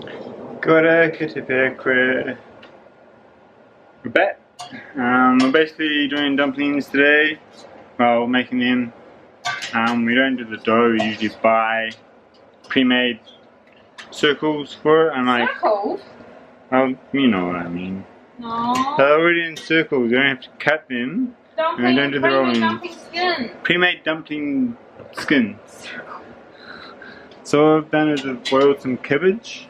G'day, Kitty Bear Crab. We're back. We're basically doing dumplings today. Well, we're making them. We don't do the dough, we usually buy pre-made circles for it. And Circles? Well, you know what I mean. No. They're already in circles, you don't have to cut them. Dumpling, and we don't do the rolling. dumpling skin. Pre-made dumpling skin. So what I've done is I've boiled some cabbage.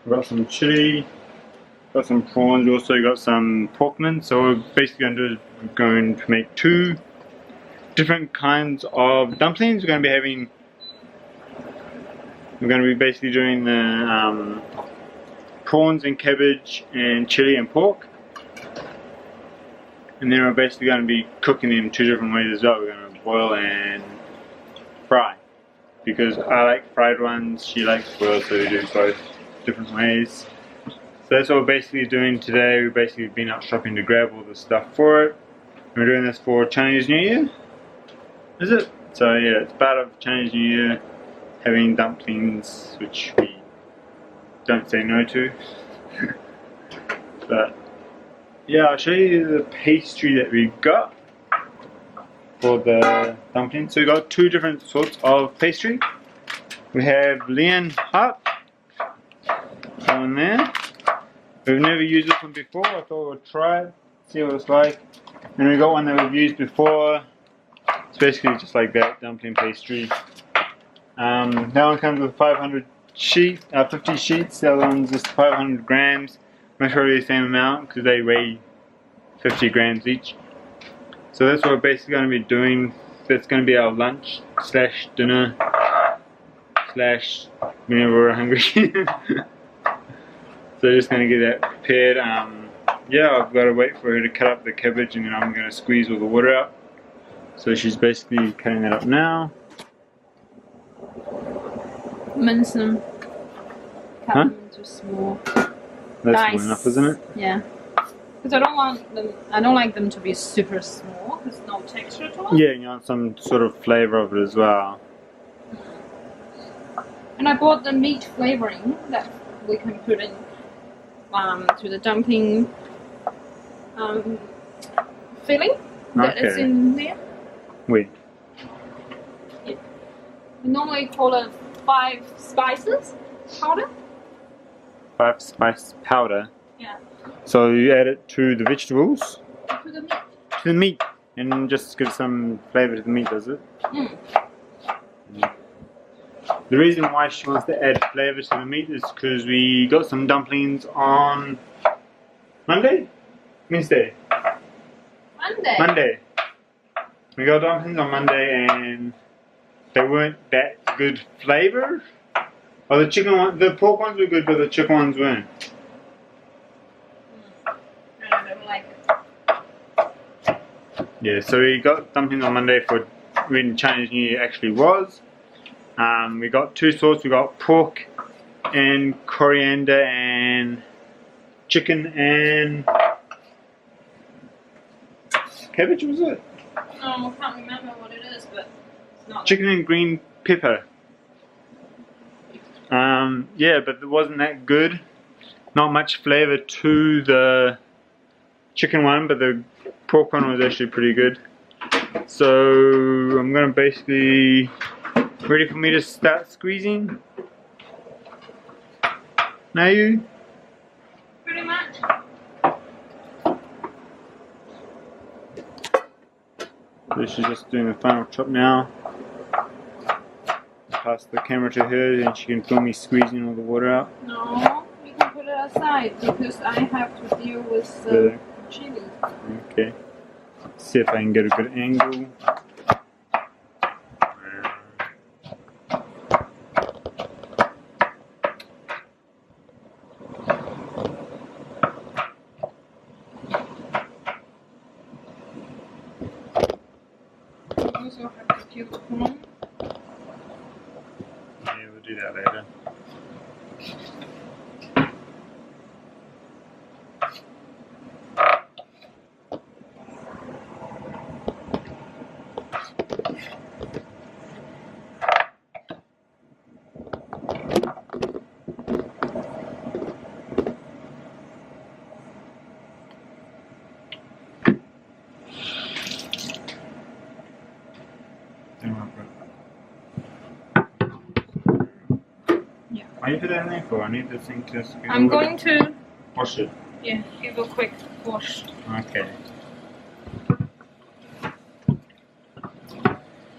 I've got some chili. Got some prawns, we also got some pork mince. So what we're basically going to do is we're going to make two different kinds of dumplings. We're going to be basically doing the prawns and cabbage and chili and pork. And then we're basically going to be cooking them two different ways as well. We're going to boil and fry. Because I like fried ones, she likes boiled, so we do both different ways. So that's what we're basically doing today. We've basically been out shopping to grab all the stuff for it. And we're doing this for Chinese New Year. Is it? So yeah, it's part of Chinese New Year having dumplings, which we don't say no to. But yeah, I'll show you the pastry that we got for the dumplings. So we got two different sorts of pastry. We have Lian Hut on there. We've never used this one before. I thought we'd try it, see what it's like. And we got one that we've used before. It's basically just like that, dumpling pastry. That one comes with 50 sheets. The other one's just 500 grams. Most probably the same amount because they weigh 50 grams each. So that's what we're basically going to be doing. That's going to be our lunch slash dinner slash whenever we're hungry. So just going to get that prepared. Yeah, I've got to wait for her to cut up the cabbage and then I'm going to squeeze all the water out. So she's basically cutting that up now. Mince them. Cut them into small. That's small enough, isn't it? Yeah. Because I don't like them to be super small. There's no texture to it. Yeah, you want some sort of flavour of it as well. And I bought the meat flavouring that we can put in to the dumpling filling that is in there. Wait. Yeah. We normally call it 5 spices powder. 5 spice powder. Yeah. So you add it to the vegetables? To the meat. To the meat. And just give some flavour to the meat, does it? Mm. The reason why she wants to add flavour to the meat is because we got some dumplings on Monday? Wednesday? Monday. We got dumplings on Monday and they weren't that good flavour. Oh, the pork ones were good, but the chicken ones weren't. Yeah, so we got dumplings on Monday for when Chinese New Year actually was. We got two sorts. We got pork and coriander and chicken and cabbage, was it? No, I can't remember what it is, but it's not. Chicken and green pepper. Yeah, but it wasn't that good. Not much flavour to the chicken one, but the pork one was actually pretty good. So I'm gonna basically ready for me to start squeezing. Now you? Pretty much. So she's just doing the final chop now. Pass the camera to her and she can film me squeezing all the water out. No, you can put it aside because I have to deal with the chili. Okay. Let's see if I can get a good angle. Also have to peel the corn. Yeah, we'll do that later. Are you put that in there for? I need this thing to squeeze. I'm going to wash it. give a quick wash. Okay.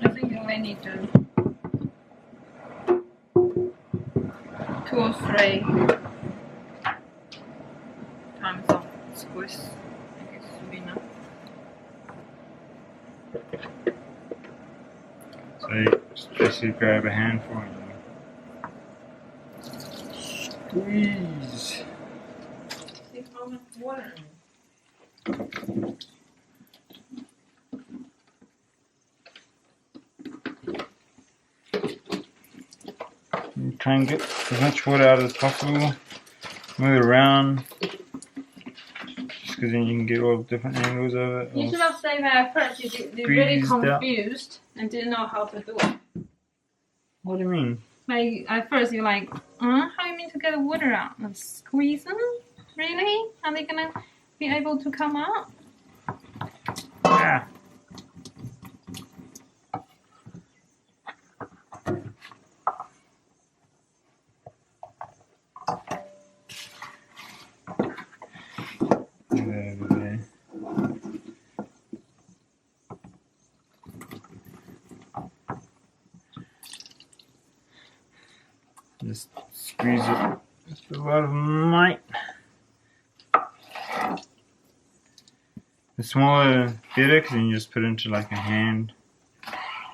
I think you only need to 2 or 3 times of squeeze. I think it should be enough. So you just grab a handful and squeeze. See how much water. And try and get as much water out as possible. Move it around. Just because then you can get all the different angles of it. You should have said that at first. You're really confused and didn't know how to do it. What do you mean? Like at first you're like, how you mean to get the water out? Like, squeeze them? Really? Are they gonna be able to come out? Yeah. There. Just squeeze it with a lot of might. The smaller the better, because then you just put it into like a hand.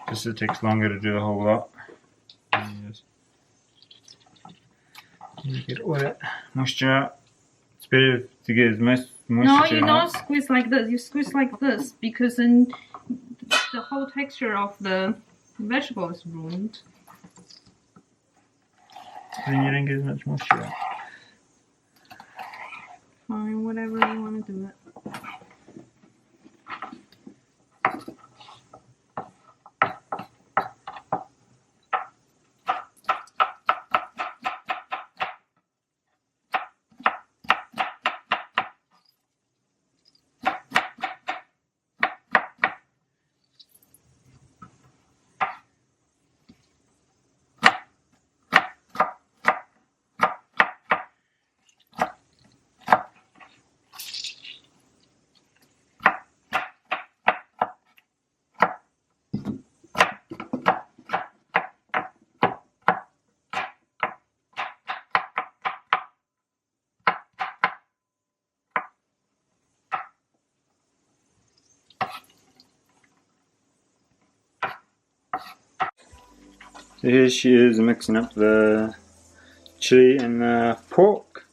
Just it takes longer to do the whole lot. And you get all that moisture out. It's better to get as much moisture. No, you don't squeeze like this. You squeeze like this because then the whole texture of the vegetable is ruined. Then you don't get as much moisture out. Fine, whatever you want to do it. So here she is mixing up the chili and the pork.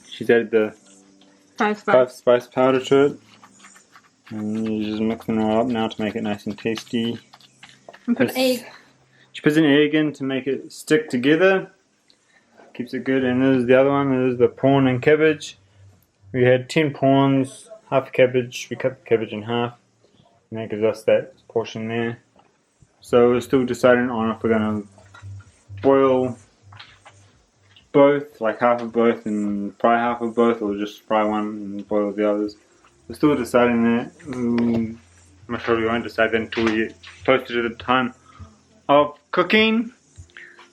She's added the 5 spice powder to it. And you're just mixing it all up now to make it nice and tasty. And put egg. She puts an egg in to make it stick together. Keeps it good. And there's the other one, there's the prawn and cabbage. We had 10 prawns, half a cabbage. We cut the cabbage in half. And that gives us that portion there. So we're still deciding on if we're going to boil both, like half of both and fry half of both, or just fry one and boil the others. We're still deciding that. I'm sure we won't decide that until we get closer to the time of cooking.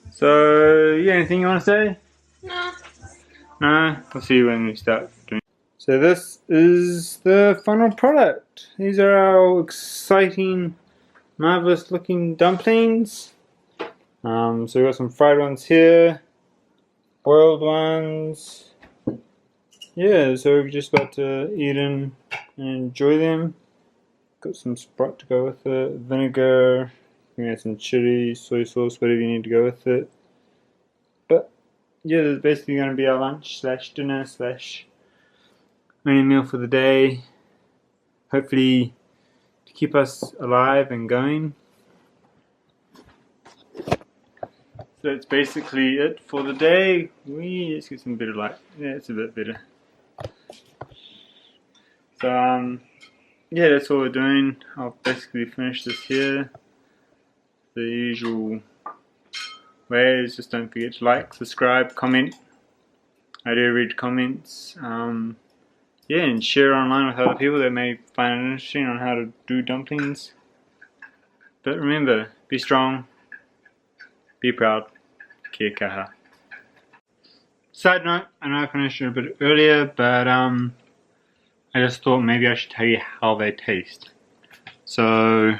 So, yeah, anything you want to say? No. No? We'll see when we start doing it. So this is the final product. These are our exciting, marvelous looking dumplings. So we've got some fried ones here, boiled ones. Yeah, so we're just about to eat in and enjoy them. Got some Sprite to go with it, vinegar, you can add some chili, soy sauce, whatever you need to go with it. But yeah, this is basically going to be our lunch slash dinner slash main meal for the day. Hopefully to keep us alive and going. So that's basically it for the day. Let's get some better light. Yeah, it's a bit better. So yeah, that's all we're doing. I'll basically finish this here. The usual ways. Just don't forget to like, subscribe, comment. I do read comments. Yeah, and share online with other people that may find it interesting on how to do dumplings. But remember, be strong, be proud. Kia kaha. Side note, I know I finished it a bit earlier, but I just thought maybe I should tell you how they taste. So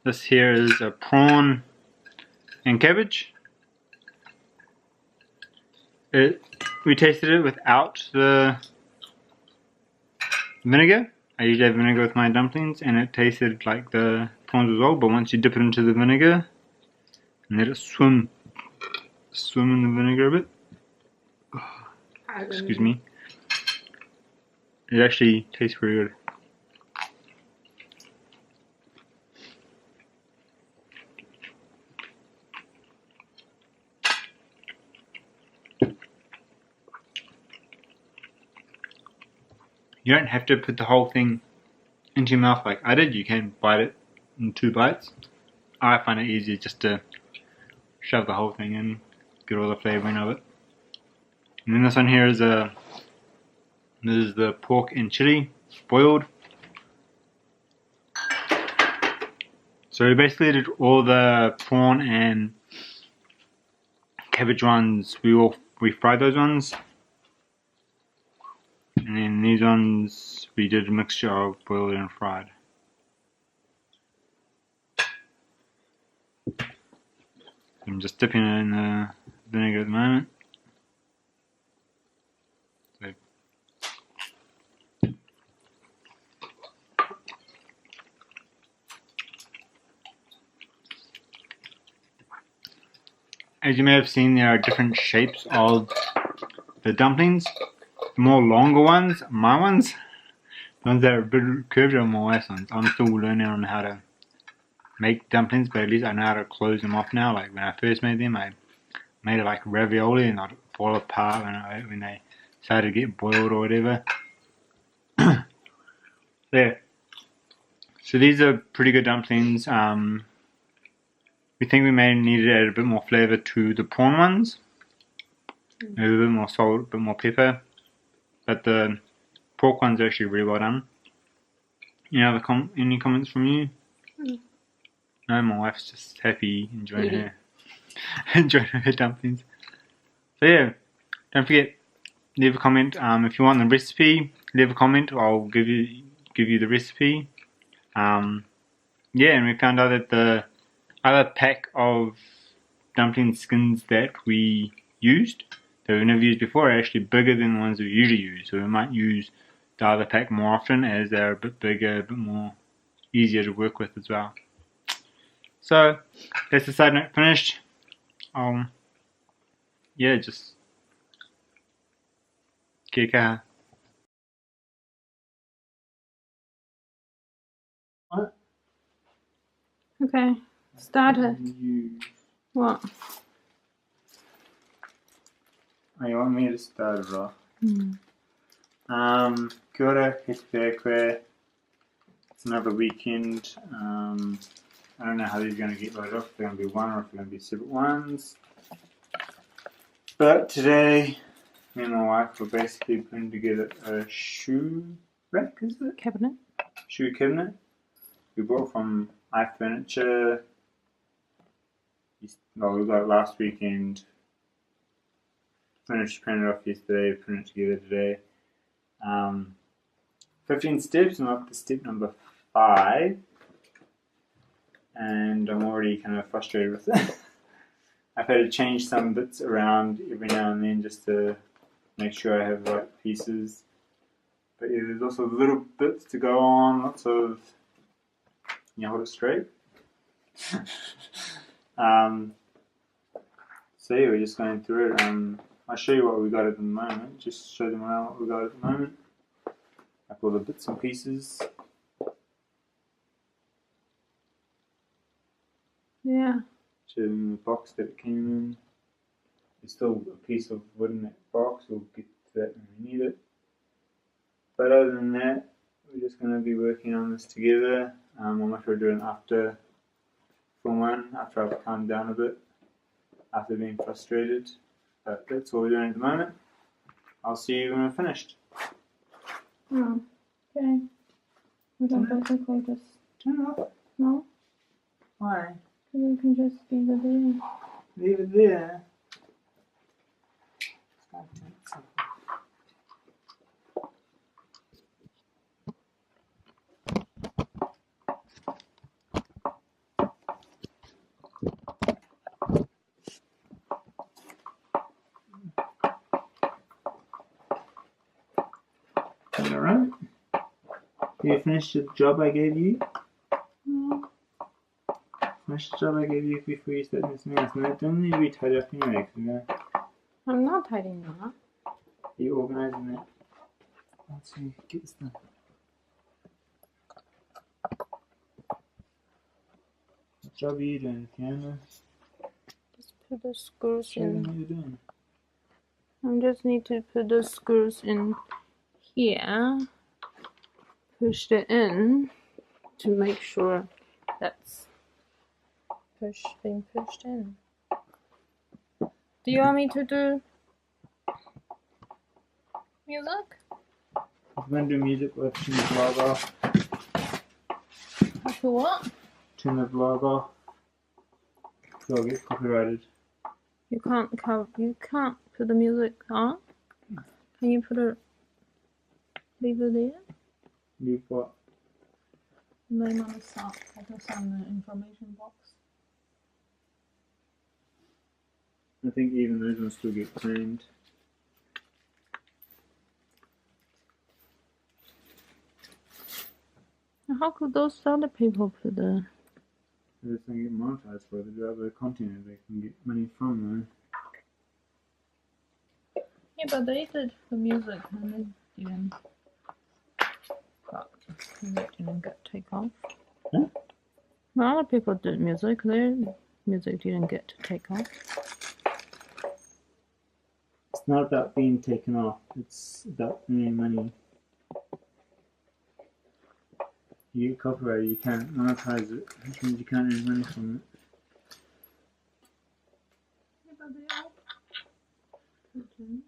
this here is a prawn and cabbage. We tasted it without the vinegar. I usually have vinegar with my dumplings, and it tasted like the prawns as well, but once you dip it into the vinegar and let it swim in the vinegar a bit, excuse me, it actually tastes pretty good. You don't have to put the whole thing into your mouth like I did. You can bite it in 2 bites. I find it easier just to shove the whole thing in, get all the flavouring of it. And then this one here is this is the pork and chili boiled. So we basically did all the prawn and cabbage ones. We fried those ones. And then these ones, we did a mixture of boiled and fried. I'm just dipping it in the vinegar at the moment. As you may have seen, there are different shapes of the dumplings. The more longer ones, my ones, the ones that are a bit curved are my wife's ones. I'm still learning on how to make dumplings, but at least I know how to close them off now. Like when I first made them, I made it like ravioli and I'd fall apart when they started to get boiled or whatever. There. So these are pretty good dumplings. We think we may need to add a bit more flavour to the prawn ones. Maybe a bit more salt, a bit more pepper. But the pork ones are actually really well done. Any comments from you? No, my wife's just happy enjoying her dumplings. So yeah, don't forget, leave a comment. If you want the recipe, leave a comment. I'll give you the recipe. Yeah, and we found out that the other pack of dumpling skins that we used, that we've never used before, are actually bigger than the ones we usually use. So we might use the other pack more often as they're a bit bigger, a bit more easier to work with as well. So that's the side note finished. Yeah, just kia kaha. What? Okay, start it. What? Oh, you want me to start it off? Mm. Kia ora, kei te whakawē. It's another weekend. I don't know how these are going to get loaded off. If they're going to be one or if they're going to be separate ones. But today, me and my wife were basically putting together a shoe rack, is it? Cabinet. Shoe cabinet. We bought from iFurniture. Well, we got it last weekend. Finished printing it off yesterday. Put it together today. 15 steps. I'm up to step number 5. And I'm already kind of frustrated with it. I've had to change some bits around every now and then just to make sure I have the right pieces. But yeah, there's also little bits to go on, lots of, hold it straight. So yeah, we're just going through it. I'll show you what we got at the moment, just show them around what we got at the moment. Like all the bits and pieces. Yeah. Show them the box that it came in. There's still a piece of wood in that box, we'll get to that when we need it. But other than that, we're just going to be working on this together. I'm not sure doing after film one, after I've calmed down a bit, after being frustrated. But that's what we're doing at the moment. I'll see you when we're finished. Oh, okay. We don't basically just... Turn it off. No? Why? You can just leave it there. Leave it there. Alright. You finished the job I gave you? Mm. Finish the job I gave you before you started this mess. And it doesn't need to be tied up anyway, because I'm not tidying it up. you're organising it. Let's see, get this done. What job are you doing, Fiona? Just put the screws Show me in. what you're doing. I just need to put the screws in here. Push it in to make sure that's being pushed in. Do you want me to do music? If we're going to do music, we'll turn the vlog off. Have to what? Turn the vlog off. So I'll get copyrighted. You can't put the music on. Can you leave it there? Leave what? Name on the sound. Focus on the information box. I think even those ones still get claimed. How could those other people put the? They just don't get monetized for it. They do other content they can get money from Yeah, but they did the music and they didn't. It didn't get take off. Huh? Well, other people did music. Their music didn't get to take off. It's not about being taken off. It's about earning money. You get copyrighted, you can't monetize it, which means you can't earn money from it. Yeah, but they all put in.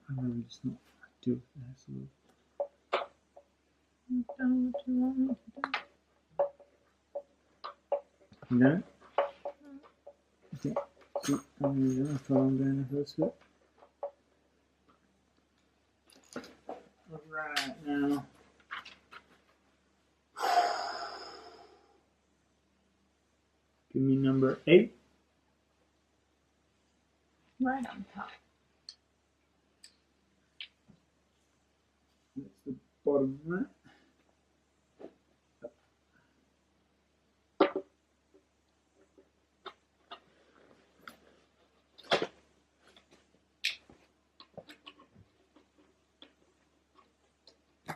I'd rather just not do it. That's a little. You've done what you want me to do. You done it? Okay. So I'm going to follow down the first bit. Alright, now. Give me number 8. Right on top. That's the bottom right.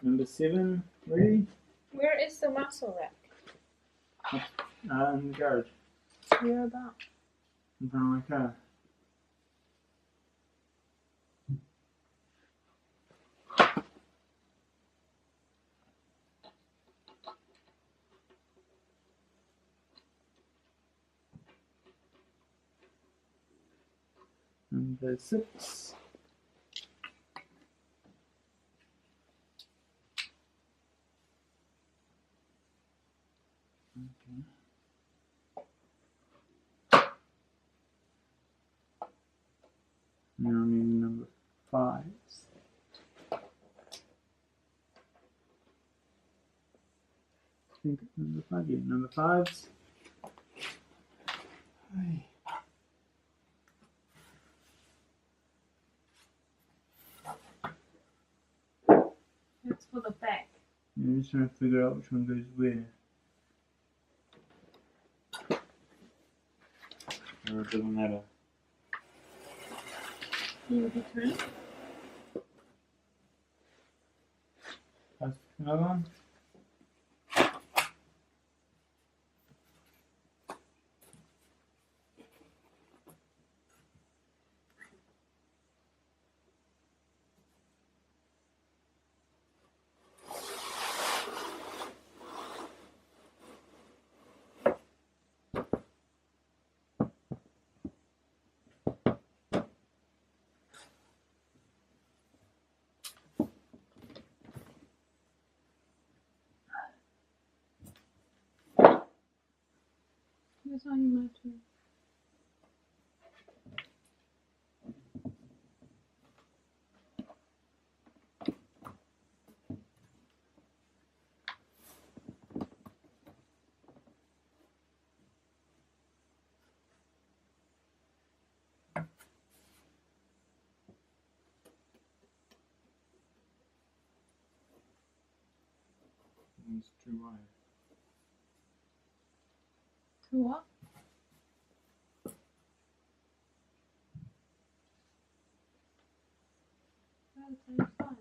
Number 7, ready? Where is the muscle rack? In the garage. Where about? In front of my car. Number 6. Okay. Now I need number 5. I think number 5. Yeah, number 5s. Hey. It's for the back. Yeah, I'm just trying to figure out which one goes where. Or it doesn't matter. You return. That's another one. That's how you match it. It's too wide. To what? That's fine.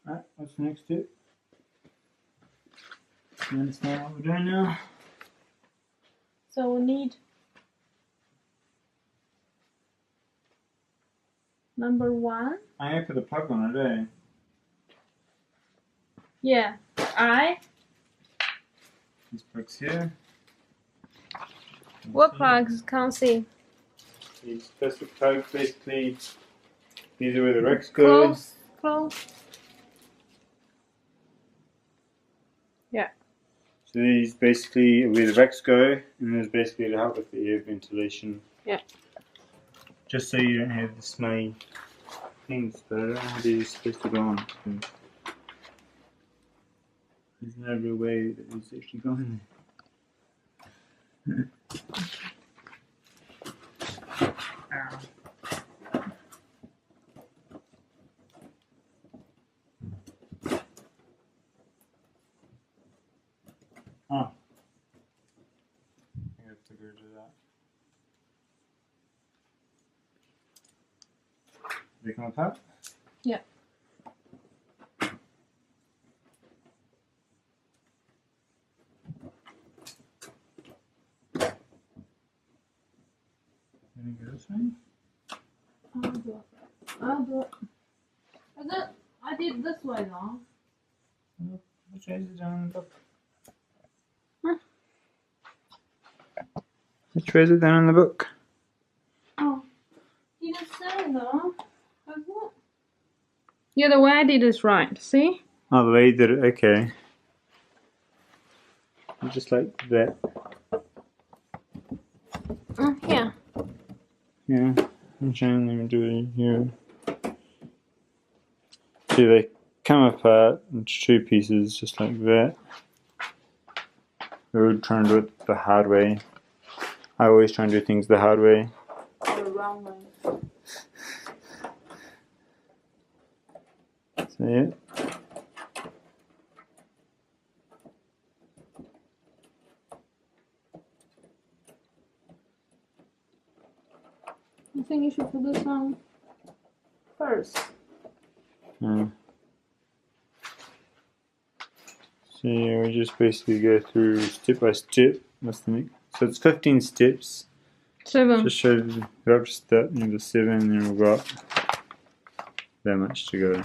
Alright, what's the next step? You understand what we're doing now? So we need number 1. I have put the plug on it, eh? Yeah. These plugs here. What plugs? Can't see. These plastic plugs, basically, these are where the Rex go. Close. Yeah. So these basically are where the Rex go, and there's basically to help with the air ventilation. Yeah. Just so you don't have the smelly things, but I don't know how they're supposed to go on. So there's no real way that it's actually going there. Ow. Oh. I have to go to that. They come apart? Yeah. Let me go this way. I'll do it. I did this way though. Which way is it down in the book? Huh? Which way is it down in the book? Oh. You didn't say though. Like what? Yeah, the way I did is right. See? Oh, the way you did it, okay. Just like that. Yeah. Yeah, I'm trying to do it here. See, they come apart into 2 pieces, just like that. We would try and do it the hard way. I always try and do things the hard way. The wrong way. So yeah. I think you should put this on first. So yeah, we just basically go through step by step. So it's 15 steps. 7. Just show we're up to step number 7, and then we've got that much to go.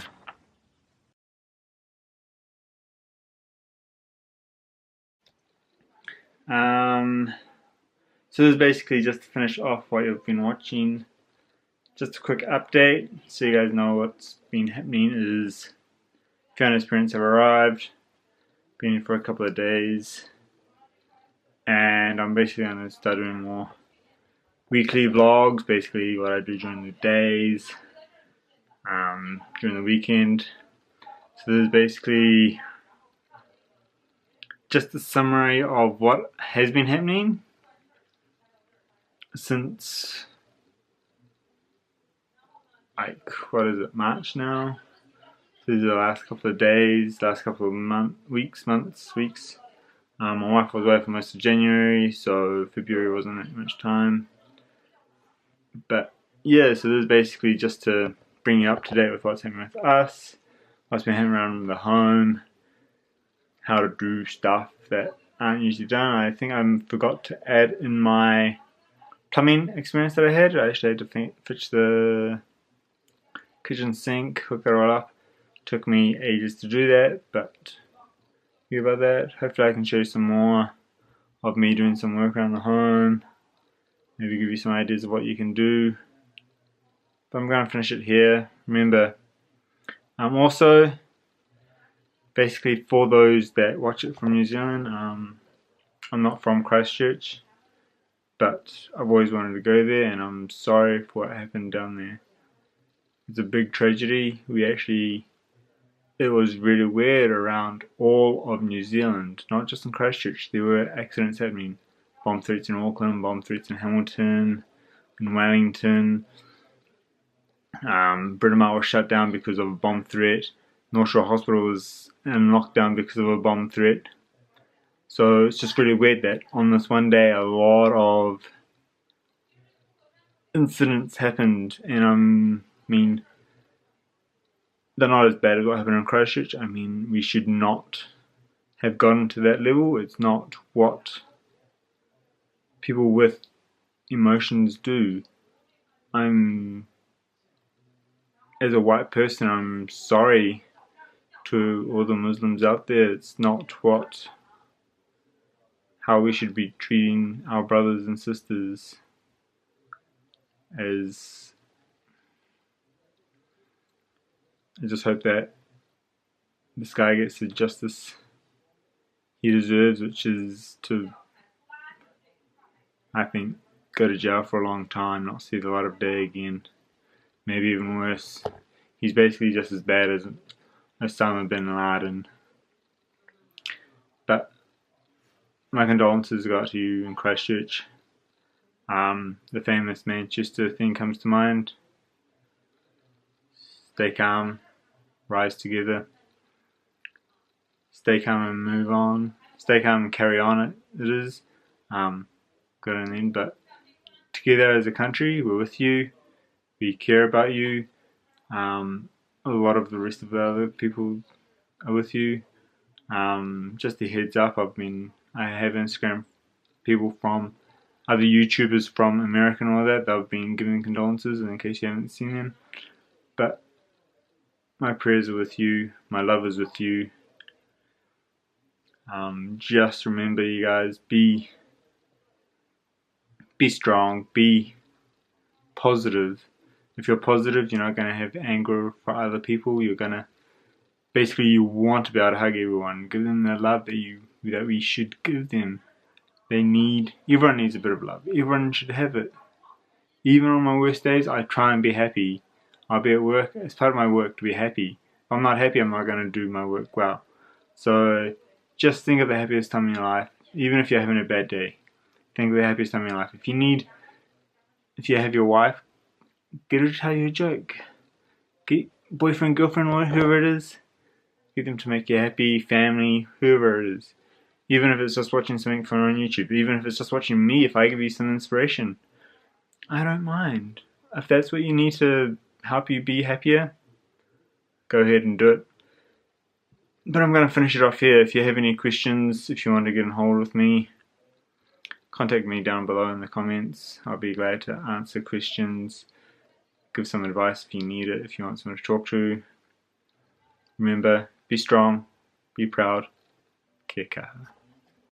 So this is basically just to finish off what you've been watching. Just a quick update so you guys know what's been happening is Fiona's parents have arrived, been here for a couple of days, and I'm basically going to start doing more weekly vlogs, basically what I do during the days, during the weekend. So this is basically just a summary of what has been happening since, like, what is it, March now? So these are the last couple of days, last couple of weeks. My wife was away for most of January, so February wasn't that much time. But yeah, so this is basically just to bring you up to date with what's happening with us, what's been happening around the home, how to do stuff that aren't usually done. I think I forgot to add in my plumbing experience that I had. I actually had to fix the kitchen sink, hook it all up. Took me ages to do that, but think about that. Hopefully I can show you some more of me doing some work around the home. Maybe give you some ideas of what you can do. But I'm going to finish it here. Remember, also, basically for those that watch it from New Zealand, I'm not from Christchurch, but I've always wanted to go there, and I'm sorry for what happened down there. It's a big tragedy. It was really weird around all of New Zealand, not just in Christchurch. There were accidents happening. Bomb threats in Auckland, bomb threats in Hamilton, in Wellington. Britomart was shut down because of a bomb threat. North Shore Hospital was in lockdown because of a bomb threat. So it's just really weird that on this one day a lot of incidents happened, and I mean, they're not as bad as what happened in Christchurch. I mean, we should not have gotten to that level. It's not what people with emotions do. As a white person, I'm sorry to all the Muslims out there. It's not how we should be treating our brothers and sisters. I just hope that this guy gets the justice he deserves, which is to, I think, go to jail for a long time, not see the light of day again. Maybe even worse. He's basically just as bad as Osama bin Laden. But my condolences go out to you in Christchurch. The famous Manchester thing comes to mind. Stay calm, rise together. Stay calm and move on. Stay calm and carry on. It is. Good on them. But together as a country, we're with you. We care about you. A lot of the rest of the other people are with you. Just a heads up, I have Instagram people from other YouTubers from America and all that. They've been giving condolences, in case you haven't seen them. But my prayers are with you. My love is with you. Just remember, you guys, be strong, be positive. If you're positive, you're not going to have anger for other people. You're going to, basically, you want to be able to hug everyone. Give them the love that we should give them. Everyone needs a bit of love. Everyone should have it. Even on my worst days, I try and be happy. I'll be at work. It's part of my work to be happy. If I'm not happy, I'm not going to do my work well. So just think of the happiest time in your life. Even if you're having a bad day, think of the happiest time in your life. If you have your wife, get her to tell you a joke. Get boyfriend, girlfriend, whoever it is. Get them to make you happy. Family, whoever it is. Even if it's just watching something fun on YouTube. Even if it's just watching me, if I give you some inspiration. I don't mind. If that's what you need to help you be happier, go ahead and do it. But I'm going to finish it off here. If you have any questions, if you want to get in hold with me, contact me down below in the comments. I'll be glad to answer questions, give some advice if you need it, if you want someone to talk to. Remember, be strong, be proud, kia kaha.